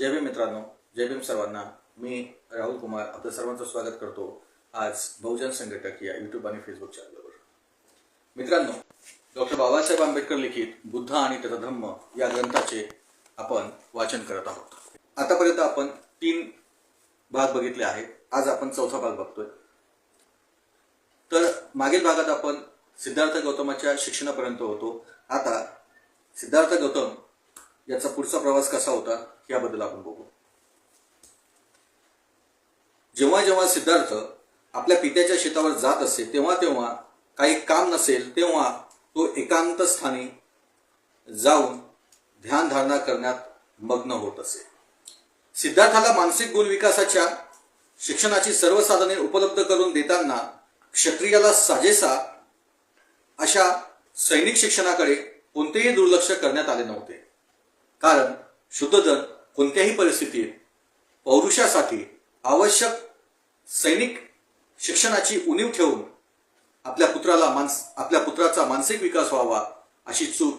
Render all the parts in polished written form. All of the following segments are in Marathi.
जय भीम मित्रांनो, जय भीम सर्वांना। मी राहुल कुमार आपलं सर्वांचं स्वागत करतो आज बहुजन संघटक या यूट्यूब आणि फेसबुक चॅनलवर। मित्रांनो, डॉक्टर बाबासाहेब आंबेडकर लिखित बुद्ध आणि त्याचा धम्म या ग्रंथाचे आपण वाचन करत आहोत। आतापर्यंत आपण 3 भाग बघितले आहेत। आज आपण चौथा भाग बघतोय। तर मागील भागात आपण सिद्धार्थ गौतमाच्या शिक्षणापर्यंत होतो। आता सिद्धार्थ गौतम याचा पुढचा प्रवास कसा होता याबद्दल आपण बघू। जेव्हा जेव्हा सिद्धार्थ आपल्या पित्याच्या शेतावर जात असे तेव्हा तेव्हा काही काम नसेल तेव्हा तो एकांत स्थानी जाऊन ध्यानधारणा करण्यात मग्न होत असे। सिद्धार्थाला मानसिक गुण विकासाच्या शिक्षणाची सर्व साधने उपलब्ध करून देताना क्षत्रियाला साजेसा अशा सैनिक शिक्षणाकडे कोणतेही दुर्लक्ष करण्यात आले नव्हते। कारण शुद्धोधन कोणत्याही परिस्थितीत पौरुषासाठी आवश्यक सैनिक शिक्षणाची उणीव ठेवून आपल्या पुत्राचा मानसिक विकास व्हावा अशी चूक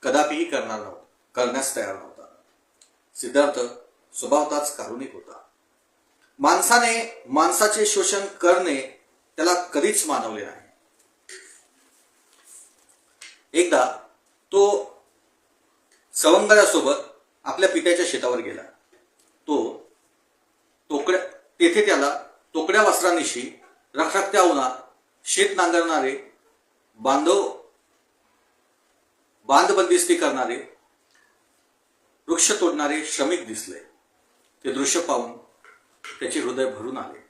कदापिही करण्यास तयार नव्हता। सिद्धार्थ स्वभावतःच कारुणिक होता। माणसाने माणसाचे शोषण करणे त्याला कधीच मानवले नाही। एकदा तो सवंगड्यासोबत आपल्या पित्याच्या शेतावर गेला। तेथे त्याला तोकड्या वस्त्रांनिशी रखरखत्या उन्हात शेत नांगरणारे बांधबंदिस्ती करणारे वृक्ष तोडणारे श्रमिक दिसले। ते दृश्य पाहून त्याचे हृदय भरून आले।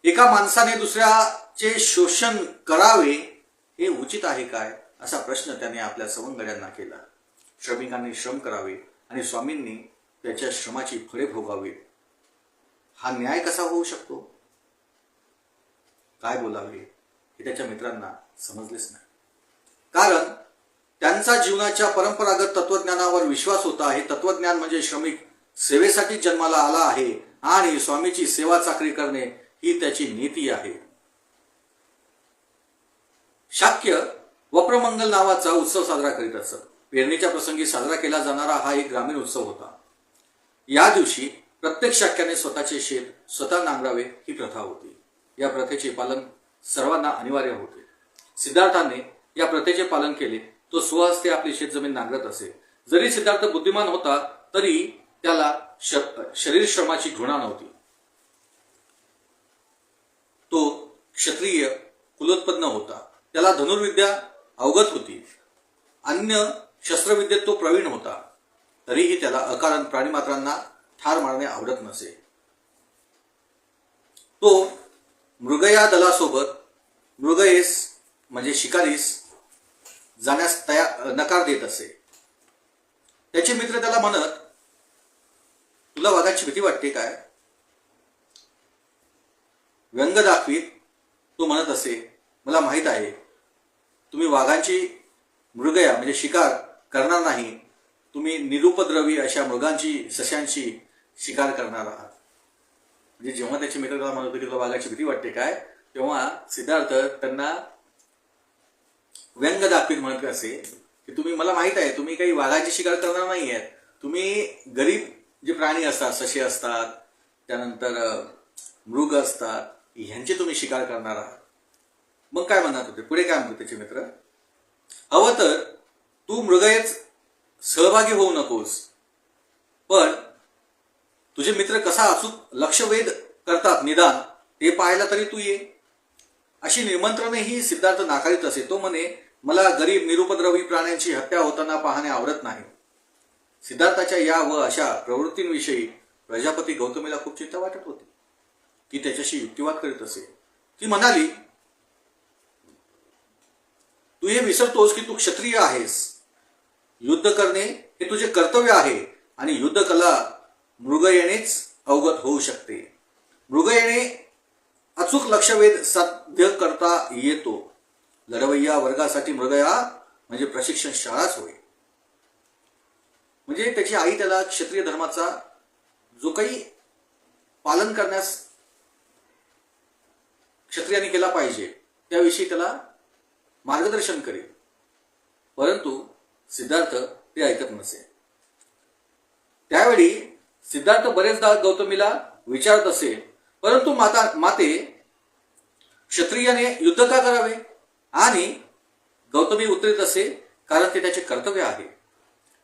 एका माणसाने दुसऱ्याचे शोषण करावे हे उचित आहे काय असा प्रश्न त्याने आपल्या सवंगड्यांना केला। श्रमिकांनी श्रम करावे आणि स्वामींनी त्याच्या श्रमाची फळे भोगावी हा न्याय कसा होऊ शकतो? काय बोलावे हे त्याच्या मित्रांना समजलेच नाही। कारण त्यांचा जीवनाच्या परंपरागत तत्वज्ञानावर विश्वास होता। हे तत्वज्ञान म्हणजे श्रमिक सेवेसाठी जन्माला आला आहे आणि स्वामीची सेवा चाकरी करणे ही त्याची नीती आहे। शाक्य वप्रमंगल नावाचा उत्सव साजरा करीत असत। पेरणीच्या प्रसंगी साजरा केला जाणारा हा एक ग्रामीण उत्सव होता। या दिवशी प्रत्येक शाक्याने स्वतःचे शेत स्वतः नांगरावे ही प्रथा होती। या प्रथेचे पालन सर्वांना अनिवार्य होते। सिद्धार्थाने या प्रथेचे पालन केले। तो स्वहस्ते आपली शेतजमीन नांगरत असे। जरी सिद्धार्थ बुद्धिमान होता तरी त्याला शरीर श्रमाची घृणा नव्हती। तो क्षत्रिय कुलोत्पन्न होता। त्याला धनुर्विद्या अवगत होती। अन्य शस्त्रविद्येत तो प्रवीण होता। तरीही त्याला अकारण प्राणीमात्रांना ठार मारणे आवडत नसे। तो मृगया दलासोबत मृगयेस म्हणजे शिकारीस जाण्यास नकार देत असे। त्याचे मित्र त्याला म्हणत, तुला वाघाची भीती वाटते काय? व्यंग दाखवीत तो म्हणत असे, मला माहित आहे तुम्ही वाघांची मृगया म्हणजे शिकार करणार नाही। तुम्ही निरुपद्रवी अशा मृगांची सशांची शिकार करणार आहात। म्हणजे जेव्हा त्याचे मित्र त्याला म्हणत होते की तुला वाघाची भीती वाटते काय, तेव्हा सिद्धार्थ त्यांना व्यंग दाखवीत म्हणत असे की तुम्ही मला माहित आहे तुम्ही काही वाघाची शिकार करणार नाही आहेत। तुम्ही गरीब जे प्राणी असतात, ससे असतात, त्यानंतर मृग असतात, ह्यांची तुम्ही शिकार करणार आहात। मग काय म्हणत होते? पुढे काय म्हणतो त्याचे मित्र, हवं तर तू मृगयेत सहभागी होऊ नकोस, पण तुझे मित्र कसा अचूक लक्षवेध करतात निदान ते पाहायला तरी तू ये। अशी निमंत्रणेही सिद्धार्थ नाकारीत असे। तो म्हणे, मला गरीब निरुपद्रवी प्राण्यांची हत्या होताना पाहणे आवडत नाही। सिद्धार्थाच्या या व अशा प्रवृत्तींविषयी प्रजापती गौतमीला खूप चिंता वाटत होती। ती त्याच्याशी युक्तिवाद करीत असे। ती म्हणाली, तू हे विसरतोस की तू क्षत्रिय आहेस। युद्ध करणे हे तुझे कर्तव्य आहे आणि युद्ध कला मृगयेनेच अवगत होऊ शकते। मृगयेने अचूक लक्षवेध साध्य करता येतो। लढवय्या वर्गासाठी मृगया म्हणजे प्रशिक्षण शाळाच होय। म्हणजे त्याची आई त्याला क्षत्रिय धर्माचा जो काही पालन करण्यास क्षत्रियांनी केला पाहिजे त्याविषयी त्याला मार्गदर्शन करेल। परंतु सिद्धार्थ ते ऐकत नसे। त्यावेळी सिद्धार्थ बरेचदा गौतमीला विचारत असे, परंतु माते क्षत्रियाने युद्ध का करावे? आणि गौतमी उत्तरेत असे, कारण ते त्याचे कर्तव्य आहे.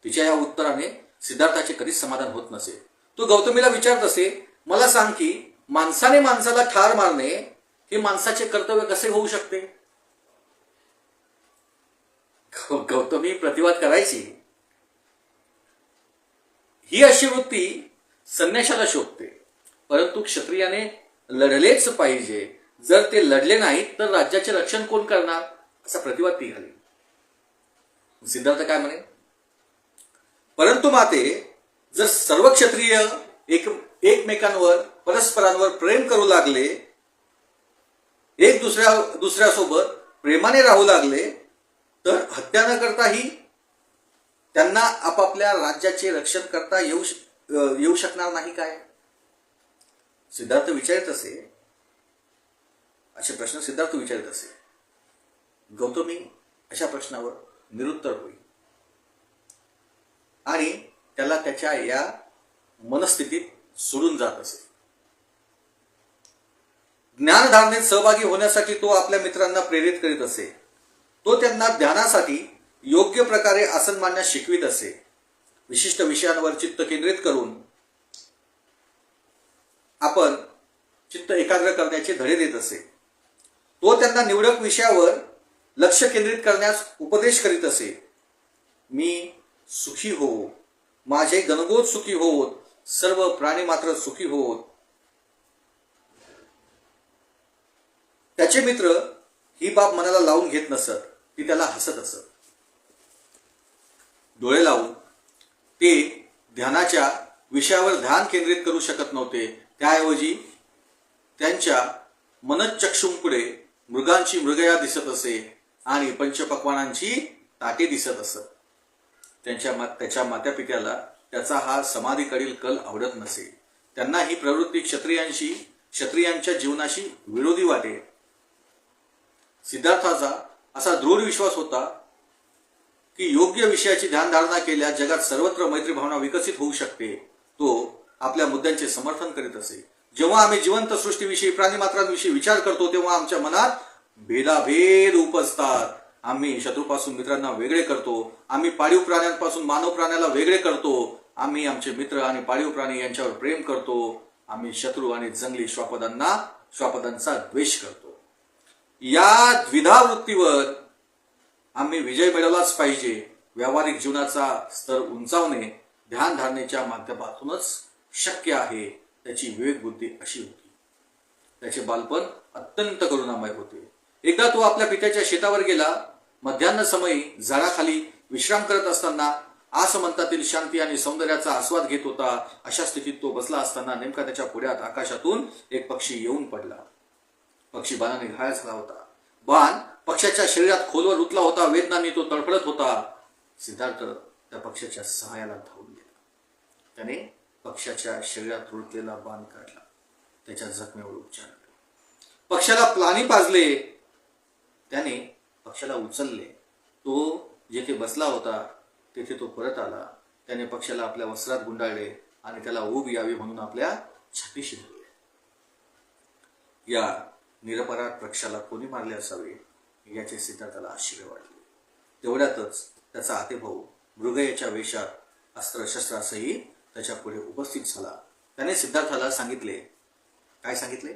तिच्या या उत्तराने सिद्धार्थाचे कधीच समाधान होत नसे. तो गौतमीला विचारत असे, मला सांग की माणसाने माणसाला ठार मारणे हे माणसाचे कर्तव्य कसे होऊ शकते? गौतमी प्रतिवाद करायची, ही अशी वृत्ती संन्याशाला शोभते, परंतु क्षत्रियाने लढलेच पाहिजे. जर ते लढले नाहीत तर राज्याचे रक्षण कोण करणार? असा प्रतिवाद ती घाली. सिद्धार्थ काय म्हणे, परंतु माते, जर सर्व क्षत्रिय एकमेकांवर परस्परांवर प्रेम करू लागले, एक दुसऱ्यासोबत प्रेमाने राहू लागले, तर हत्या न करताही त्यांना आपापल्या राज्याचे रक्षण करता येऊ शकणार नाही काय? सिद्धार्थ विचारत असे, असे प्रश्न सिद्धार्थ विचारत असे. गौतमी अशा प्रश्नावर निरुत्तर होईल आणि त्याला त्याच्या या मनस्थितीत सोडून जात असे. ज्ञानधारणेत सहभागी होण्यासाठी तो आपल्या मित्रांना प्रेरित करीत असे. तो त्यांना ध्यानासाठी योग्य प्रकारे आसन मांडण्यास शिकवित असे. विशिष्ट विषयांवर चित्त केंद्रित करून आपण चित्त एकाग्र करण्याचे धडे देत असे. तो त्यांना निवडक विषयावर लक्ष केंद्रित करण्यास उपदेश करीत असे. मी सुखी होवो, माझे गणगोत सुखी होवोत, सर्व प्राणी मात्र सुखी होवोत. त्याचे मित्र ही बाब मनाला लावून घेत नसत, ती त्याला हसत असत. डोळे लावून ते ध्यानाच्या विषयावर ध्यान केंद्रित करू शकत नव्हते. त्याऐवजी त्यांच्या मनच्चक्षुंपुढे मृगांची मृगया दिसत असे आणि पंचपक्वानांची ताटे दिसत असत. त्याच्या मात्यापित्याला त्याचा हा समाधीकडील कल आवडत नसे. त्यांना ही प्रवृत्ती क्षत्रियांच्या जीवनाशी विरोधी वाटे. सिद्धार्थाचा असा दृढ विश्वास होता की योग्य विषयाची ध्यानधारणा केल्यास जगात सर्वत्र मैत्री भावना विकसित होऊ शकते. तो आपल्या मुद्द्यांचे समर्थन करीत असे. जेव्हा आम्ही जिवंत सृष्टीविषयी प्राणीमात्रांविषयी विचार करतो तेव्हा आमच्या मनात भेदाभेद उपजतात. आम्ही शत्रूपासून मित्रांना वेगळे करतो. आम्ही पाळीव प्राण्यांपासून मानव प्राण्याला वेगळे करतो. आम्ही आमचे मित्र आणि पाळीव प्राणी यांच्यावर प्रेम करतो. आम्ही शत्रू आणि जंगली श्वापदांचा द्वेष करतो. या द्विधा वृत्तीवर आम्ही विजय मिळवलाच पाहिजे. व्यावहारिक जीवनाचा स्तर उंचावणे ध्यान धारणेच्या माध्यमातूनच शक्य आहे. त्याची विवेक बुद्धी अशी होती. त्याचे बालपण अत्यंत करुणामय होते. एकदा तो आपल्या पित्याच्या शेतावर गेला. मध्यान्ह समयी झाडाखाली विश्राम करत असताना आसमंतातील शांती आणि सौंदर्याचा आस्वाद घेत होता. अशा स्थितीत तो बसला असताना नेमका त्याच्या पुढ्यात आकाशातून एक पक्षी येऊन पडला. पक्षी बाणाने घायल झाला होता. बाण पक्षाच्या शरीरात खोलवर रुतला होता. वेदनांनी तो तडफडत होता. सिद्धार्थ त्या पक्षाच्या सहाय्याला धावून गेला. त्याने पक्षाच्या शरीरात रुतलेला बाण काढला. त्याच्या जखमेवर उपचार केले. पक्षाला पाणी पाजले. त्याने पक्षाला उचलले. तो जेथे बसला होता तेथे तो परत आला. त्याने पक्षाला आपल्या वस्त्रात गुंडाळले आणि त्याला ऊब यावी म्हणून आपल्या छातीशी धरले. या निरपराध पक्षाला कोणी मारले असावे याचे सिद्धार्थाला आश्चर्य वाटले. तेवढ्यातच त्याचा आतेभाऊ मृगयाच्या वेशात अस्त्रशस्त्रासहित त्याच्या पुढे उपस्थित झाला. त्याने सिद्धार्थाला सांगितले, काय सांगितले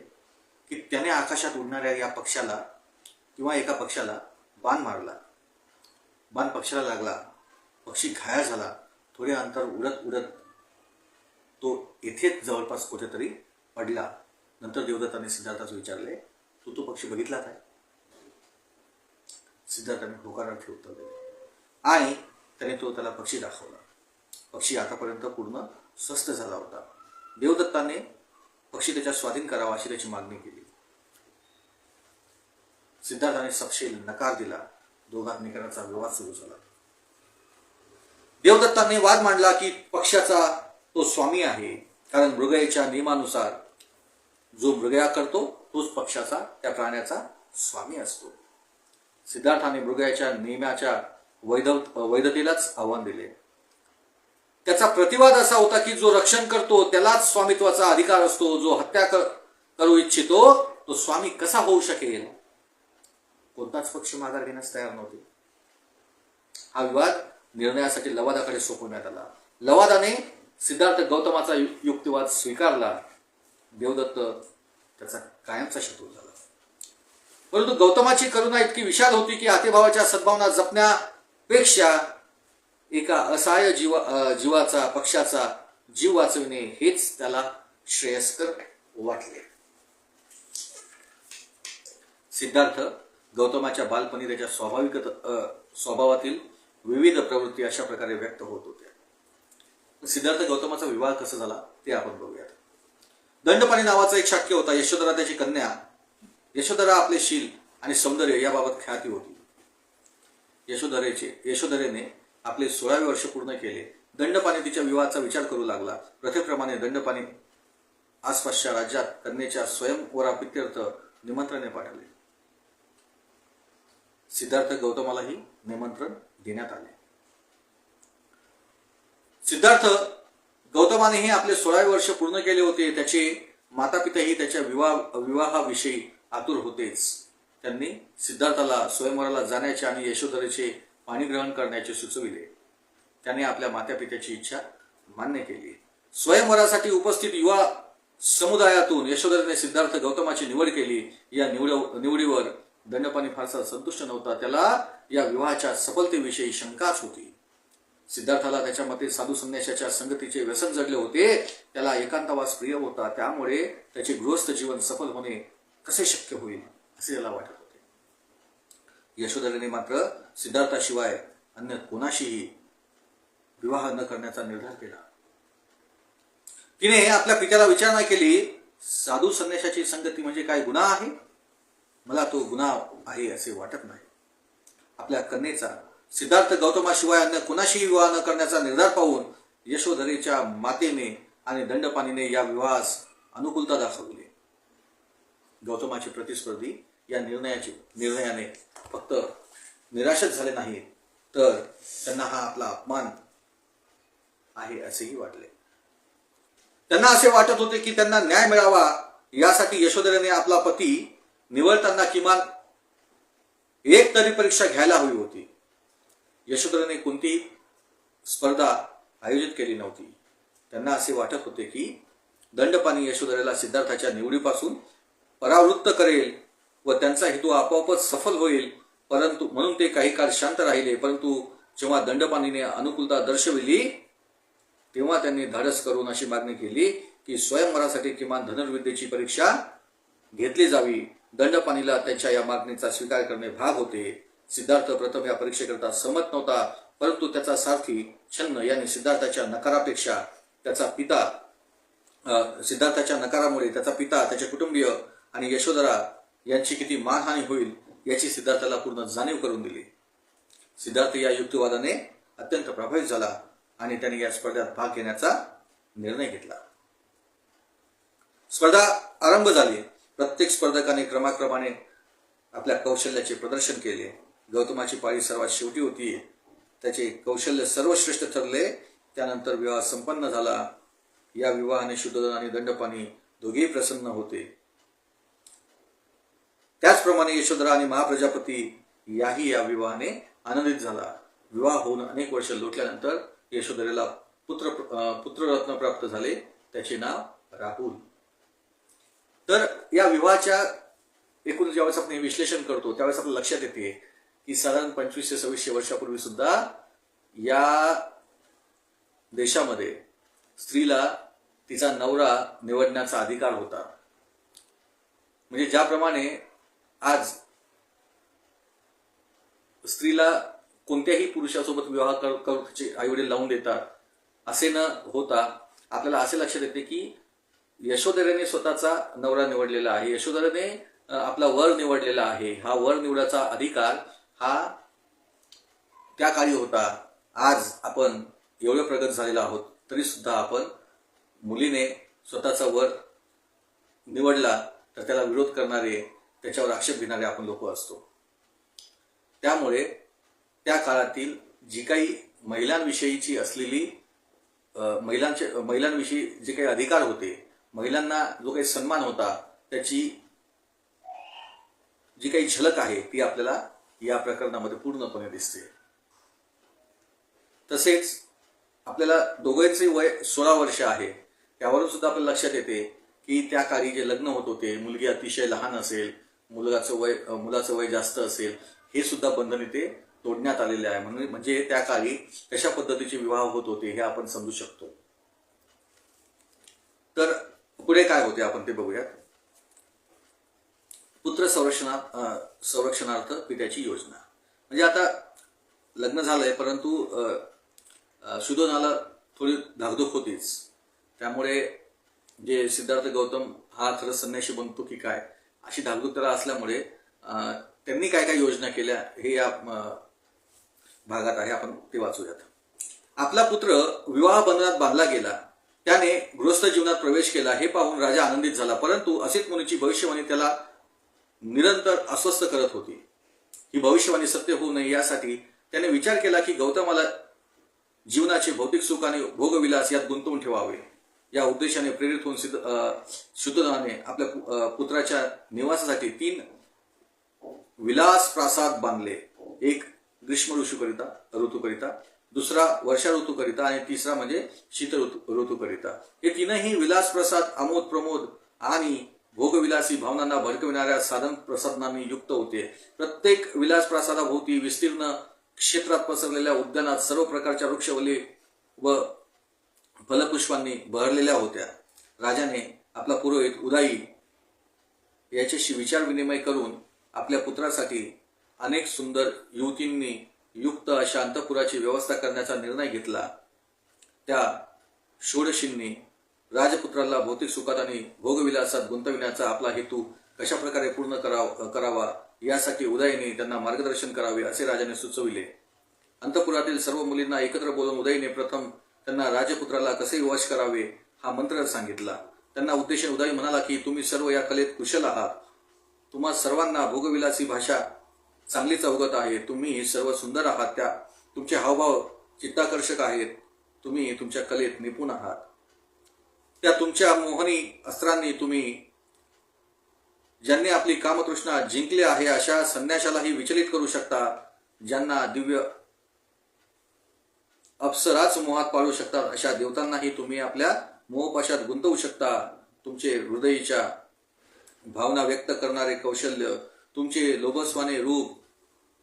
की त्याने आकाशात उडणाऱ्या या पक्षाला किंवा एका पक्षाला बाण मारला. बाण पक्षाला लागला. पक्षी घायल झाला. थोडे अंतर उडत उडत तो येथेच जवळपास कुठेतरी पडला. नंतर देवदत्ताने सिद्धार्थास विचारले, तू तो पक्षी बघितला काय? सिद्धार्थाने होकारार्थी उत्तर दिले आणि त्याला पक्षी दाखवला. पक्षी आतापर्यंत पूर्ण स्वस्थ झाला होता. देवदत्ताने पक्षी त्याच्या स्वाधीन करावा अशी त्याची मागणी केली. सिद्धार्थाने सपशेल नकार दिला. दोघांत निकालाचा विवाद सुरू झाला. देवदत्ताने वाद मांडला की पक्षाचा तो स्वामी आहे, कारण मृगयाच्या नियमानुसार जो मृगया करतो तोच पक्षाचा त्या प्राण्याचा स्वामी असतो. सिद्धार्थाने मृगयाच्या नियमाच्या वैधतेलाच आव्हान दिले. त्याचा प्रतिवाद असा होता की जो रक्षण करतो त्यालाच स्वामित्वाचा अधिकार असतो, जो हत्या करू इच्छितो तो स्वामी कसा होऊ शकेल. कोणताच पक्ष माघार घेण्यास तयार नव्हते. हा विवाद निर्णयासाठी लवादाकडे सोपवण्यात आला. लवादाने सिद्धार्थ गौतमाचा युक्तिवाद स्वीकारला. देवदत्त त्याचा कायमचा शत्रू झाला. परंतु गौतमाची करुणा इतकी विशाल होती की आतेभावाच्या सद्भावना जपण्यापेक्षा एका असहाय्य जीवाचा पक्षाचा जीव वाचविणे हेच त्याला श्रेयस्कर वाटले. सिद्धार्थ गौतमाच्या बालपणी त्याच्या स्वभावातील विविध प्रवृत्ती अशा प्रकारे व्यक्त होत होत्या. सिद्धार्थ गौतमाचा विवाह कसा झाला ते आपण बघूयात. दंडपाणी नावाचा एक शाक्य होता. यशोधरा त्याची कन्या. यशोधरा आपले शील आणि सौंदर्य याबाबत ख्याती होती. यशोधरेने आपले 16वे वर्ष पूर्ण केले. दंडपाणी तिच्या विवाहाचा विचार करू लागला. प्रथेप्रमाणे दंडपाणी आसपासच्या राज्यात कन्येच्या स्वयंवराप्रीत्यर्थ निमंत्रणे पाठवले. सिद्धार्थ गौतमालाही निमंत्रण देण्यात आले. सिद्धार्थ गौतमानेही आपले 16वे वर्ष पूर्ण केले होते. त्याचे मातापिताही त्याच्या विवाहाविषयी आतुर होतेच. त्यांनी सिद्धार्थाला स्वयंवराला जाण्याचे आणि यशोधरेचे पाणीग्रहण करण्याचे सुचविले. त्याने आपल्या मातापित्याची इच्छा मान्य केली. स्वयंवरासाठी उपस्थित युवा समुदायातून यशोधरेने सिद्धार्थ गौतमाची निवड केली. या निवडीवर दंडपाणी फारसा संतुष्ट नव्हता. त्याला या विवाहाच्या सफलतेविषयी शंकाच होती. सिद्धार्थाला त्याच्या मते साधू संन्याशाच्या संगतीचे व्यसन जडले होते. त्याला एकांतवास प्रिय होता. त्यामुळे त्याचे गृहस्थ जीवन सफल होणे कसे शक्य होईल असे त्याला वाटत होते. यशोधरेने मात्र सिद्धार्थाशिवाय अन्य कोणाशीही विवाह न करण्याचा निर्धार केला. तिने आपल्या पित्याला विचारणा केली, साधू संन्याशाची संगती म्हणजे काय गुन्हा आहे? मला तो गुन्हा आहे असे वाटत नाही. आपल्या कन्येचा सिद्धार्थ गौतमाशिवाय अन्य कुणाशीही विवाह न करण्याचा निर्धार पाहून यशोधरेच्या मातेने आणि दंडपाणीने या विवाहास अनुकूलता दाखवली. गौतमाचे प्रतिस्पर्धी या निर्णयाने फक्त निराशच झाले नाही, तर त्यांना हा आपला अपमान आहे असेही वाटले. त्यांना असे वाटत होते की त्यांना न्याय मिळावा यासाठी यशोधरेने आपला पती निवडताना किमान एक तरी परीक्षा घ्यायला हवी होती. यशोधरेने कोणतीही स्पर्धा आयोजित केली नव्हती. त्यांना असे वाटत होते की दंडपाणी यशोधरेला सिद्धार्थाच्या निवडीपासून परावृत्त करेल व त्यांचा हेतू आपोआपच सफल होईल. परंतु म्हणून ते काही काळ शांत राहिले. परंतु जेव्हा दंडपाणीने अनुकूलता दर्शविली तेव्हा त्यांनी धाडस करून अशी मागणी केली की स्वयंवरासाठी किमान धनुर्विद्येची परीक्षा घेतली जावी. दंडपाणीला त्याच्या या मागणीचा स्वीकार करणे भाग होते. सिद्धार्थ प्रथम या परीक्षेकरता सहमत नव्हता, परंतु त्याचा सारथी छन्न यांनी सिद्धार्थाच्या नकारामुळे त्याचा पिता, त्याचे कुटुंबीय आणि यशोधरा यांची किती मानहानी होईल याची सिद्धार्थाला पूर्ण जाणीव करून दिली. सिद्धार्थ या युक्तिवादाने अत्यंत प्रभावित झाला आणि त्याने या स्पर्धेत भाग घेण्याचा निर्णय घेतला. स्पर्धा आरंभ झाली. प्रत्येक स्पर्धकाने क्रमाक्रमाने आपल्या कौशल्याचे प्रदर्शन केले. गौतमाची पाळी सर्वात शेवटी होती. त्याचे कौशल्य सर्वश्रेष्ठ ठरले. त्यानंतर विवाह संपन्न झाला. या विवाहाने शुद्धोधन आणि दंडपाणी दोघेही प्रसन्न होते. त्याचप्रमाणे यशोधरा आणि महाप्रजापती याही या विवाहाने आनंदित झाला. विवाह होऊन अनेक वर्ष लोटल्यानंतर यशोधरेला पुत्ररत्न प्राप्त झाले. त्याचे नाव राहुल. तर या विवाहाच्या एकूण ज्यावेळेस आपण विश्लेषण करतो त्यावेळेस आपल्या लक्षात येते की साधारण 2500 ते 2600 वर्षापूर्वी सुद्धा या देशामध्ये स्त्रीला तिचा नवरा निवडण्याचा अधिकार होता. म्हणजे ज्याप्रमाणे आज स्त्रीला कोणत्याही पुरुषासोबत विवाह करू तिचे आईवडील लावून देतात असे न होता आपल्याला असे लक्षात येते की यशोधरेने स्वतःचा नवरा निवडलेला आहे. यशोधरेने आपला वर निवडलेला आहे. हा वर निवडाचा अधिकार हा त्या काळी होता. आज आपण एवढे प्रगत झालेलो आहोत तरी सुद्धा आपण मुलीने स्वतःचा वर निवडला तर त्याला विरोध करणारे, त्याच्यावर आक्षेप घेणारे आपण लोक असतो. त्यामुळे त्या काळातील जी काही महिलांविषयीची असलेली महिलांविषयी जे काही अधिकार होते, महिलांना जो काही सन्मान होता, त्याची जी काही झलक आहे ती आपल्याला या प्रकरणामध्ये पूर्णपणे दिसते. तसेच आपल्याला दोघांचे वय 16 वर्ष आहे, त्यावरून सुद्धा आपल्याला लक्षात येते की त्या काळी जे लग्न होत होते, मुलगी अतिशय लहान असेल, मुलाचं वय जास्त असेल, हे सुद्धा बंधन इथे तोडण्यात आलेले आहे. म्हणजे त्या काळी कशा पद्धतीचे विवाह होत होते हे आपण समजू शकतो. तर पुढे काय होते आपण ते बघूयात. पुत्र संरक्षणार्थ पित्याची योजना. म्हणजे आता लग्न झालंय, परंतु सुधोधनाला थोडी धाकधूक होतीच. त्यामुळे जे सिद्धार्थ गौतम हा खरंच संन्यासी बनतो की काय अशी धाकधूक त्याला असल्यामुळे त्यांनी काय काय योजना केल्या हे या भागात आहे, आपण ते वाचूयात. आपला पुत्र विवाह बंधनात बांधला गेला, त्याने गृहस्थ जीवनात प्रवेश केला हे पाहून राजा आनंदित झाला. परंतु असित मुनीची भविष्यवाणी त्याला निरंतर अस्वस्थ करत होती. ही भविष्यवाणी सत्य होऊ नये यासाठी त्याने विचार केला की गौतमाला जीवनाचे भौतिक सुख आणि भोगविलास यात गुंतवून ठेवावे. या उद्देशाने प्रेरित होऊन शुद्धोधनाने आपल्या पुत्राच्या निवासासाठी 3 विलास प्रासाद बांधले. एक ग्रीष्म ऋतूकरिता, दुसरा वर्षा ऋतूकरिता आणि तिसरा म्हणजे शीत ऋतूकरिता. हे 3ही विलास प्रसाद आमोद प्रमोद आणि भोगविलासी भावनांना भडकविणाऱ्या साधन प्रसादनांनी युक्त होते. प्रत्येक विलास प्रासादाभोवती विस्तीर्ण क्षेत्रात पसरलेल्या उद्यानात सर्व प्रकारच्या वृक्षवल्ली व फलपुष्पांनी बहरलेल्या होत्या. राजाने आपला पुरोहित उदाई याच्याशी विचार विनिमय करून आपल्या पुत्रासाठी अनेक सुंदर युवतींनी युक्त अशा अंतपुराची व्यवस्था करण्याचा निर्णय घेतला. त्या षोडशींनी राजपुत्राला भौतिक सुखात आणि भोगविलासात गुंतविण्याचा आपला हेतू कशा प्रकारे पूर्ण करावा यासाठी उदयने त्यांना मार्गदर्शन करावे असे राजाने सुचविले. अंतपुरातील सर्व मुलींना एकत्र बोलून उदयने प्रथम त्यांना राजपुत्राला कसे वश करावे हा मंत्र सांगितला. त्यांना उद्देशून उदय म्हणाला की तुम्ही सर्व या कलेत कुशल आहात. तुम्हा सर्वांना भोगविलासी भाषा चांगलीच अवगत आहे. तुम्ही सर्व सुंदर आहात. तुमचे हावभाव चित्ताकर्षक आहेत. तुम्ही तुमच्या कलेत निपुण आहात. त्या तुमच्या मोहनी अस्त्रांनी तुम्ही ज्यांनी आपली कामतृष्णा जिंकली आहे अशा संन्याशालाही विचलित करू शकता. ज्यांना दिव्य अप्सराच मोहात पाडू शकतात अशा देवतांनाही तुम्ही आपल्या मोहपाशात गुंतवू शकता. तुमचे हृदयीच्या भावना व्यक्त करणारे कौशल्य, तुमचे लोभस्वाने रूप,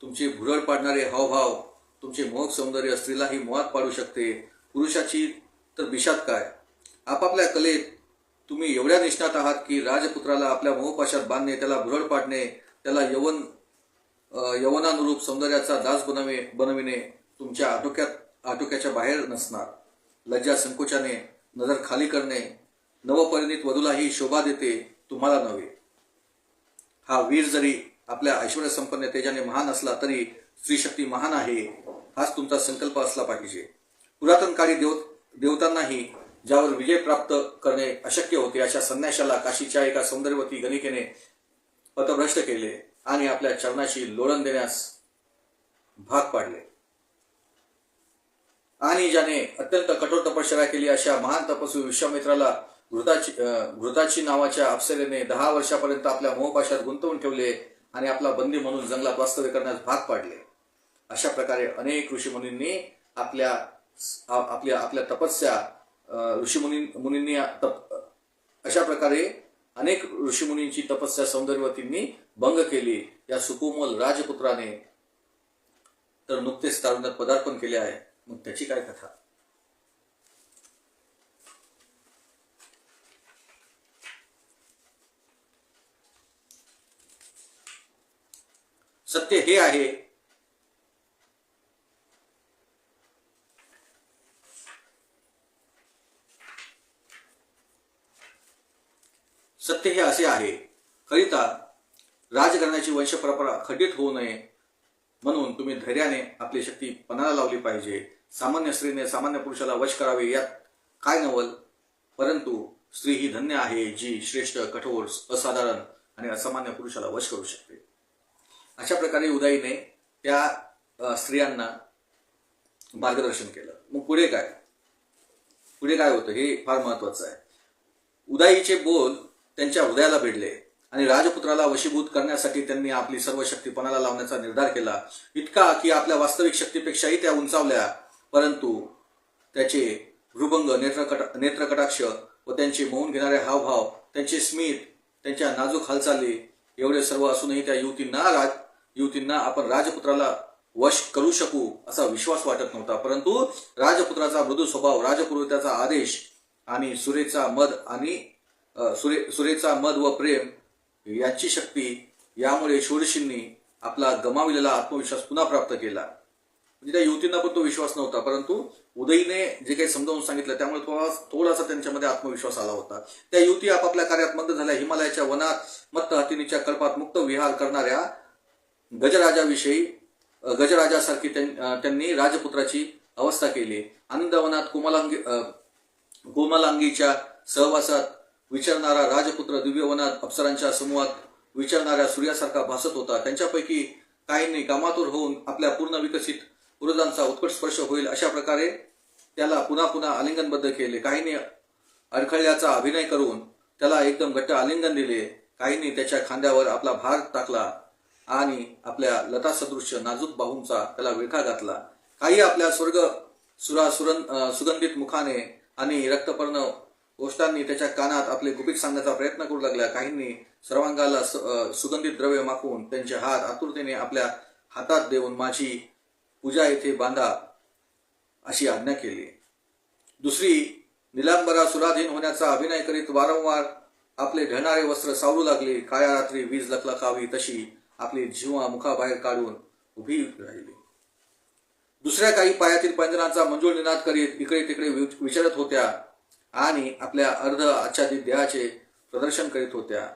तुमचे भुरळ पाडणारे हावभाव, तुमचे मोहक सौंदर्य स्त्रीलाही मोहात पाडू शकते. पुरुषाची तर बिशात काय. आपापल्या कलेत तुम्ही एवढ्या निष्णात आहात की राजपुत्राला आपल्या मोहपाशात बांधणे, त्याला भुरळ पाडणे, त्याला यवनानुरूप सौंदर्याचा दास बनविणे तुमच्या आटोक्याच्या बाहेर नसणार. लज्जा संकोचाने नजर खाली करणे नवपरिणित वधूलाही शोभा देते, तुम्हाला नव्हे. हा वीर जरी आपल्या ऐश्वर्य संपन्न तेजाने महान असला तरी स्त्रीशक्ती महान आहे हाच तुमचा संकल्प असला पाहिजे. पुरातन काळी देवतांनाही ज्यावर विजय प्राप्त करणे अशक्य होते अशा संन्याशाला काशीच्या एका सौंदर्यवती गणिकेने पथभ्रष्ट केले आणि आपल्या चरणाशी लोळण देण्यास भाग पाडले. आणि ज्याने अत्यंत कठोर तपश्चर्या केली अशा महान तपस्वी विश्वामित्राला घृताची नावाच्या अप्सरेने 10 वर्षापर्यंत आपल्या मोहपाशात गुंतवून ठेवले आणि आपला बंदी म्हणून जंगलात वास्तव्य करण्यास भाग पाडले. अशा प्रकारे अनेक ऋषीमुनींनी आपल्या तपस्या ऋषीमुनींनी अशा प्रकारे अनेक ऋषीमुनींची तपस्या सौंदर्यवतींनी भंग केली. या सुकोमल राजपुत्राने तर नुकतेच तारुण्यात पदार्पण केले आहे. मग त्याची काय कथा. सत्य हे आहे सत्य हे असे आहे, करिता राजघराण्याची वंशपरंपरा खंडित होऊ नये म्हणून तुम्ही धैर्याने आपली शक्ती पणाला लावली पाहिजे. सामान्य स्त्रीने सामान्य पुरुषाला वश करावे यात काय नवल. परंतु स्त्री ही धन्य आहे जी श्रेष्ठ, कठोर, असाधारण आणि असामान्य पुरुषाला वश करू शकते. अशा प्रकारे उदयीने त्या स्त्रियांना मार्गदर्शन केलं. मग पुढे काय. पुढे काय होतं हे फार महत्वाचं आहे. उदाईचे बोल त्यांच्या हृदयाला भिडले आणि राजपुत्राला वशीभूत करण्यासाठी त्यांनी आपली सर्व शक्ती पणाला लावण्याचा निर्धार केला, इतका की आपल्या वास्तविक शक्तीपेक्षाही त्या उंचावल्या. परंतु त्याचे भ्रुभंग, नेत्रकटाक्ष व त्यांचे मोहून घेणारे हावभाव, त्यांचे स्मित, त्यांच्या नाजूक हालचाली एवढे सर्व असूनही त्या युवतींना आपण राजपुत्राला वश करू शकू असा विश्वास वाटत नव्हता. परंतु राजपुत्राचा मृदू स्वभाव, राजपुरोहिताचा आदेश आणि सुरेचा मद व प्रेम यांची शक्ती यामुळे षोडशींनी आपला गमाविलेला आत्मविश्वास पुन्हा प्राप्त केला. म्हणजे त्या युवतींना पण तो विश्वास नव्हता, परंतु उदयीने जे काही समजावून सांगितलं त्यामुळे थोडासा त्यांच्यामध्ये आत्मविश्वास आला होता. त्या युवती आपापल्या कार्यात मग्न झाल्या. हिमालयाच्या वनात मत्त हत्तीनीच्या कल्पात मुक्त विहार करणाऱ्या गजराजासारखी त्यांनी राजपुत्राची अवस्था केली. आनंदवनात कोमलांगीच्या सहवासात विचरणारा राजपुत्र दिव्यवनात अप्सरांच्या समूहात विचरणाऱ्या सूर्यासारखा भासत होता. त्यांच्यापैकी काहींनी कामातुर होऊन आपल्या पूर्ण विकसित पुरोधांचा उत्कट स्पर्श होईल अशा प्रकारे त्याला पुन्हा पुन्हा आलिंगनबद्ध केले. काहींनी अडखळल्याचा अभिनय करून त्याला एकदम घट्ट आलिंगन दिले. काहींनी त्याच्या खांद्यावर आपला भार टाकला आणि आपल्या लतासदृश्य नाजूक बाहूंचा त्याला विळखा घातला. काही आपल्या सुगंधित मुखाने आणि रक्तपर्ण ओष्ठांनी त्याच्या कानात आपले गुपित सांगण्याचा प्रयत्न करू लागल्या. काहींनी सर्वांगाला सुगंधित द्रव्य माखून त्यांचे हात आतुरतेने आपल्या हातात देऊन माझी पूजा येथे बांधा अशी आज्ञा केली. दुसरी निलांबरा सुराधीन होण्याचा अभिनय करीत वारंवार आपले ढळणारे वस्त्र सावरू लागली. काळ्या रात्री वीज लखलखावी तशी आपली जीवा मुखाबाहेर काढून उभी राहिली. दुसऱ्या काही पायातील पैंजणाचा मंजूळ निनाद करीत इकडे तिकडे विचरत होत्या आणि आपल्या अर्ध आच्छादित देहाचे प्रदर्शन करीत होत्या.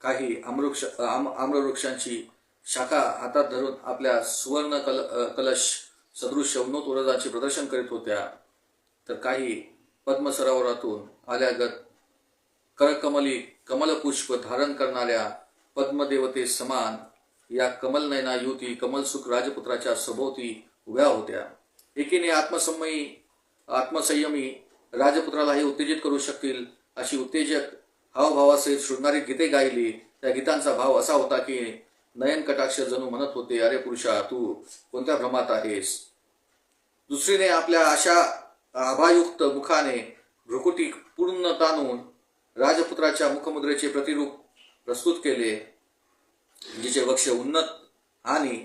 काही आम्रवृक्षांची शाखा हातात धरून आपल्या सुवर्ण कलश सदृश उन्नत उरजाचे प्रदर्शन करीत होत्या. तर काही पद्मसरोवरातून आल्यागत कमलपुष्प धारण करणाऱ्या पद्मदेवते समान या कमलनयना युवती कमलसुख राजपुत्राच्या सभोवती उभ्या होत्या. एकीने आत्मसंयमी राजपुत्राला हे उत्तेजित करू शकतील अशी उत्तेजक हावभावासहित शृंगारी गीते गायली. त्या गीतांचा भाव असा होता की नयन कटाक्ष जणू म्हणत होते, अरे पुरुषा, तू कोणत्या भ्रमात आहेस. दुसरीने आपल्या अशा आभायुक्त मुखाने भ्रुकुटी पूर्ण ताणून राजपुत्राच्या मुखमुद्रेचे प्रतिरूप प्रस्तुत केले, जिचे वक्ष उन्नत आणि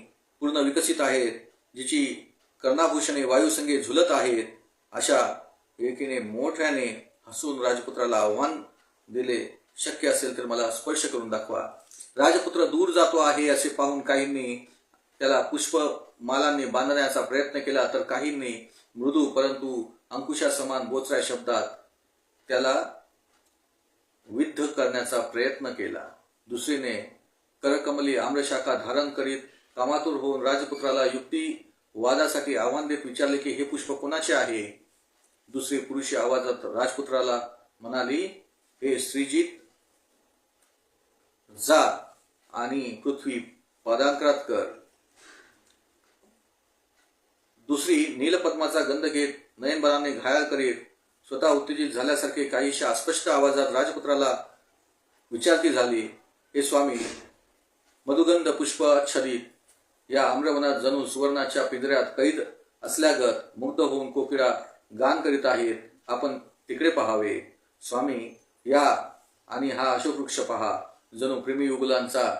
पूर्ण विकसित आहेत, जिची कर्णाभूषणे वायुसंगे झुलत आहेत. अशा एकीने मोठ्याने हसून राजपुत्राला आव्हान दिले, शक्य असेल तर मला स्पर्श करून दाखवा. राजपुत्र दूर जातो आहे असे पाहून काहींनी त्याला पुष्पमालांनी बांधण्याचा प्रयत्न केला, तर काहींनी मृदू परंतु अंकुशासमान बोचऱ्या शब्दात त्याला विद्ध करण्याचा प्रयत्न केला. दुसरीने करकमली आम्रशाखा धारण करीत कामातुर होऊन राजपुत्राला युक्तिवादासाठी आव्हान देत विचारले की हे पुष्प कोणाचे आहे. दुसरी पुरुषी आवाजात राजपुत्राला म्हणाली, हे श्रीजित, जा आणि पृथ्वी पादांकरात कर. दुसरी नीलपद्माचा गंध घेत नयनभराने घायल करीत स्वतः उत्तेजित झाल्यासारखे काहीशा अस्पष्ट आवाजात राजपुत्राला विचारती झाली, हे स्वामी, मधुगंध पुष्पाच्छादित या आम्रवनात जणू सुवर्णाच्या पिंजऱ्यात कैद असल्यागत मुग्ध होऊन कोकिळा गान करीत आहेत. आपण तिकडे पहावे. स्वामी, या आणि हा अशोकवृक्ष पहा. जणू प्रेमीयुगुलांचा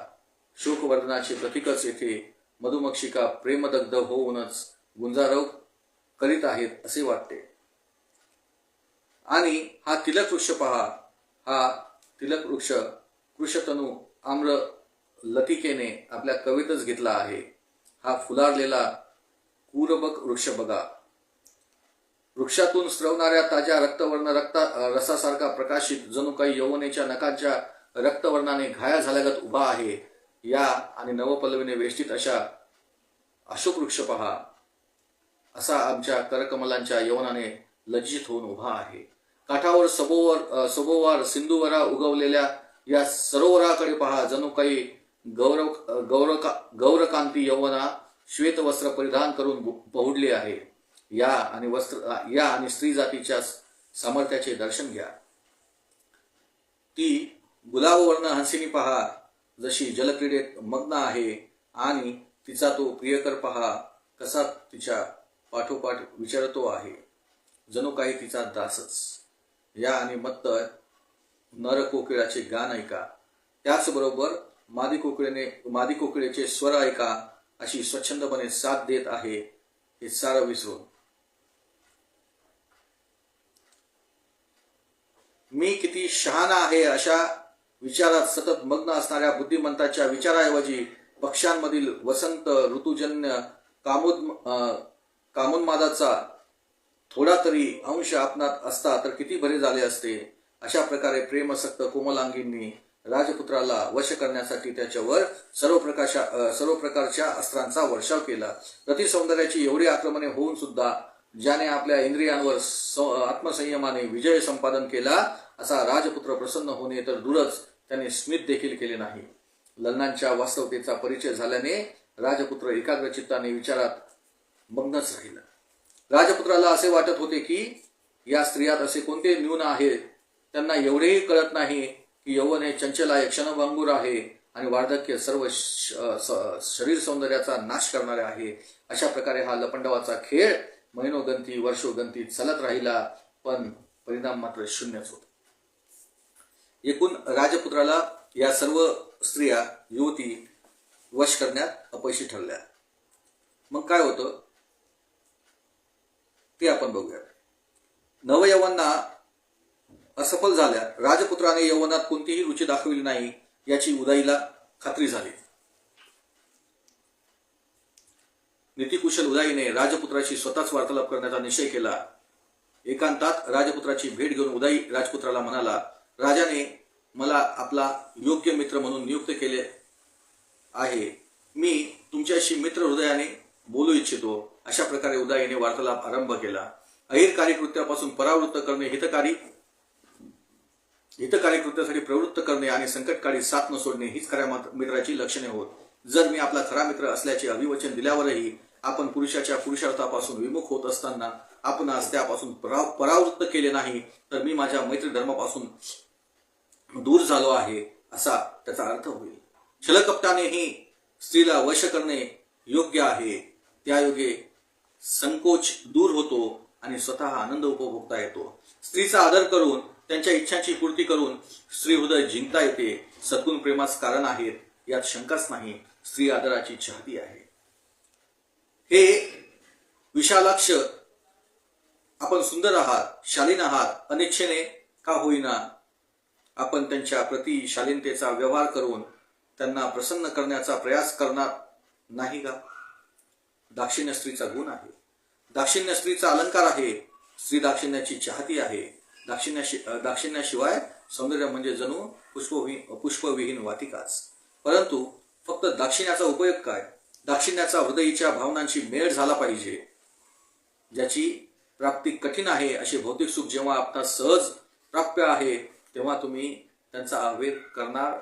शोकवर्धनाचे प्रतीकच येथे मधुमक्षिका प्रेमदग्ध होऊनच गुंजारव करीत आहेत असे वाटते. आणि हा तिलक वृक्ष पहा. हा तिलक वृक्ष कृशतनू आम्र लतिकेने आपल्या कवितच घेतला आहे. हा फुलारलेला कुरबक वृक्ष बघा. वृक्षातून स्रवणाऱ्या ताज्या रक्तवर्ण रसासारखा प्रकाशित जणू काही यौवनेच्या नखांच्या रक्तवर्णाने घाया झाल्यागत उभा आहे. या आणि नवपल्लवीने वेष्टित अशा अशोक वृक्ष पहा. असा आमच्या करकमलांच्या यवनाने लज्जित होऊन उभा आहे. काठावर सभोवार सिंधुवरा उगवलेल्या या सरोवराकडे पहा. जणू काही गौरकांती यवना श्वेत वस्त्र परिधान करून बहुडली आहे. या आणि स्त्री जातीच्या सामर्थ्याचे दर्शन घ्या. ती गुलाबवर्ण हंसिनी पहा, जशी जलक्रीडेत मग्न आहे, आणि तिचा तो प्रियकर पहा, कसा तिच्या पाठोपाठ विचारतो आहे, जणू काही तिचा दासच. या आणि मत्त नर कोकिळाचे गान ऐका, त्याचबरोबर मादी कोकिळेचे स्वर ऐका, अशी स्वच्छंदपणे साथ देत आहे हे सारं विसरून. मी किती शहाणा आहे अशा विचारात सतत मग्न असणाऱ्या बुद्धिमंताच्या विचाराऐवजी पक्ष्यांमधील वसंत ऋतुजन्य कामोन्मादाचा थोडा तरी अंश आपणात असता तर किती बरे झाले असते. अशा प्रकारे प्रेमसक्त कोमलांगींनी राजपुत्राला वश करण्यासाठी त्याच्यावर सर्व प्रकारच्या अस्त्रांचा वर्षाव केला. रतिसौंदर्याची एवढी आक्रमणे होऊन सुद्धा ज्याने आपल्या इंद्रियांवर आत्मसंयमाने विजय संपादन केला, असा राजपुत्र प्रसन्न होणे तर दूरच त्याने स्मित देखील केले नाही. लग्नांच्या वास्तवतेचा परिचय झाल्याने राजपुत्र एकाग्र चित्ताने विचारात मग्नच राहिला. राजपुत्राला असे वाटत होते की या स्त्रियात असे कोणते न्यून आहे, त्यांना एवढेही कळत नाही की यौवन हे चंचल आहे, क्षणभंगूर आहे, आणि वार्धक्य सर्व शरीर सौंदर्याचा नाश करणारे आहे. अशा प्रकारे हा लपंडवाचा खेळ महिनोगंती वर्षोगंती चालत राहिला, पण परिणाम मात्र शून्यच होता. एकूण राजपुत्राला या सर्व स्त्रिया युवती वश करण्यात अपयशी ठरल्या. मग काय होतं ते आपण बघूया. नवयवना असफल झाल्या. राजपुत्राने यौवनात कोणतीही रुची दाखवली नाही याची उदाईला खात्री झाली. नीतिकुशल उदाईने राजपुत्राशी स्वतःच वार्तालाप करण्याचा निश्चय केला. एकांतात राजपुत्राची भेट घेऊन उदाई राजपुत्राला म्हणाला, राजाने मला आपला योग्य मित्र म्हणून नियुक्त केले आहे. मी तुमच्याशी मित्र हृदयाने बोलू इच्छितो. अशा प्रकारे उदाईने वार्तालाप आरंभ केला. अहिरकारी कृत्यापासून परावृत्त करणे, हितकारी कृत्यासाठी प्रवृत्त करणे आणि संकटकाळी साथ न सोडणे हीच खऱ्या मित्राची लक्षणे होत. जर मी आपला खरा मित्र असल्याचे अभिवचन दिल्यावरही आपण पुरुषाच्या पुरुषार्थापासून विमुख होत असताना आपणास त्यापासून परावृत्त केले नाही, तर मी माझ्या मैत्रीधर्मापासून दूर झालो आहे असा त्याचा अर्थ होईल. छलकपटानेही स्त्रीला वश करणे योग्य आहे. त्यायोगे संकोच दूर होतो आणि स्वतः आनंद उपभोगता येतो. स्त्रीचा आदर करून त्यांच्या इच्छांची पूर्ती करून स्त्री हृदय जिंकता येते. सद्गुण प्रेमास कारण आहेत यात शंकाच नाही. स्त्री आदराची चाहती आहे. हे विशालाक्ष आपण सुंदर आहात, शालीन आहात, अनिच्छेने का होईना आपण त्यांच्या प्रति शालीनतेचा व्यवहार करून त्यांना प्रसन्न करण्याचा प्रयास करणार नाही का? दाक्षिण्य स्त्रीचा गुण आहे. दाक्षिण्य स्त्रीचा अलंकार आहे. स्त्री दाक्षिण्याची चाहती आहे. दाक्षिण्याशिवाय सौंदर्य म्हणजे जणू पुष्पविहीन वाटिकाच. परंतु फक्त दाक्षिण्याचा उपयोग काय? दाक्षिण्याचा हृदयीच्या भावनांची मेळ झाला पाहिजे. ज्याची प्राप्ती कठीण आहे असे भौतिक सुख जेव्हा आपणास सहज प्राप्य आहे, तेव्हा तुम्ही त्यांचा अवेद करणार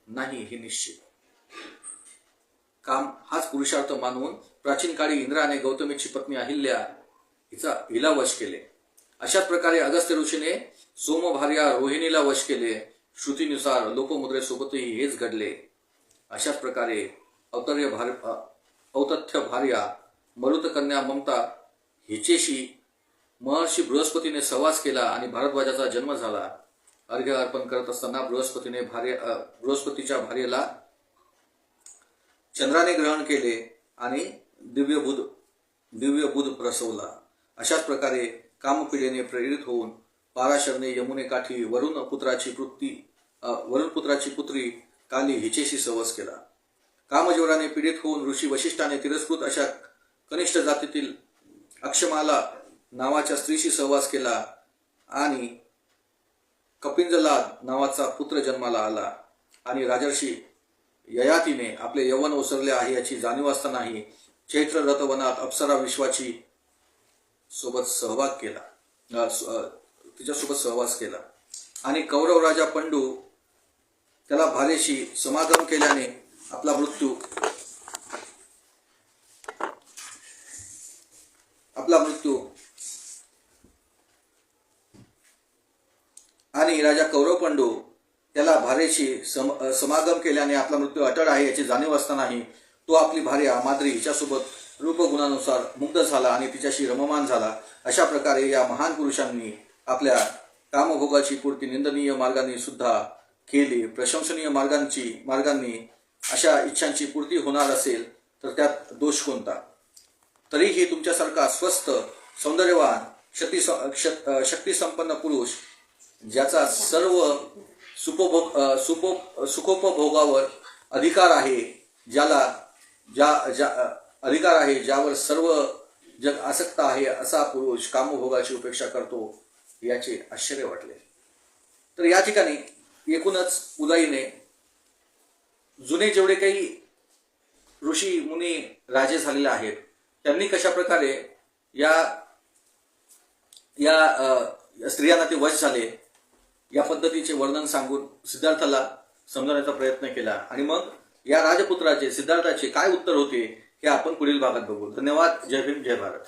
नाही हे निश्चित. काम हाच पुरुषार्थ मानून प्राचीन काळी इंद्राने गौतमीची पत्नी अहिल्या हिला वश केले. अशाच प्रकारे अगस्त्य ऋषीने सोमभार्या रोहिणीला वश केले. श्रुतीनुसार लोपमुद्रेसोबतही हेच घडले. अशाच प्रकारे औतथ्य भार्या मरुतकन्या ममता हिचेशी महर्षी बृहस्पतीने सहवास केला आणि भारद्वाजाचा जन्म झाला. अर्घ्य अर्पण करत असताना बृहस्पतीच्या भार्येला चंद्राने ग्रहण केले आणि दिव्य बुध प्रसवला. अशाच प्रकारे कामपीडेने प्रेरित होऊन पाराशरने यमुने काठी वरुण पुत्राची पुत्री काली हिचेशी सहवास केला. कामज्वराने पीडित होऊन ऋषी वशिष्ठाने तिरस्कृत अशा कनिष्ठ जातीतील अक्षमाला नावाच्या स्त्रीशी सहवास केला आणि कपिंजलाद नावाचा पुत्र जन्माला आला. आणि राजर्षी ययातीने आपले यौवन ओसरले आहे याची जाणीव असतानाही चैत्र रथवनात अप्सरा विश्वाची तिच्यासोबत सहवास केला. आणि कौरव राजा पंडू त्याला भार्येशी समागम केल्याने आपला मृत्यू आणि राजा कौरव पंडू त्याला भार्येशी समागम केल्याने आपला मृत्यू अटळ आहे याची जाणीव असतानाही तो आपली भार्या माद्री हिच्यासोबत रूपगुणानुसार मुग्ध झाला आणि तिच्याशी रममान झाला. अशा प्रकारे या महान पुरुषांनी आपल्या कामभोगाची पूर्ती निंदनीय मार्गाने सुद्धा केली. प्रशंसनीय मार्गांनी अशा इच्छांची पूर्ती होणार असेल तर त्यात दोष कोणता? तरीही तुमच्यासारखा स्वस्थ सौंदर्यवान शक्तिसंपन्न पुरुष ज्याचा सर्व सुखोपभोगावर अधिकार आहे, ज्यावर सर्व जग आसक्त आहे, असा पुरुष कामभोगाची उपेक्षा करतो याचे आश्चर्य वाटले. तर या ठिकाणी एकूणच उदाईने जुने जेवढे काही ऋषी मुनी राजे झालेले आहेत त्यांनी कशा प्रकारे या स्त्रियांना ते वश झाले या पद्धतीचे वर्णन सांगून सिद्धार्थाला समजवण्याचा प्रयत्न केला. आणि मग या राजपुत्राचे सिद्धार्थाचे काय उत्तर होते हे आपण पुढील भागात बघू. धन्यवाद. जय भीम, जय भारत.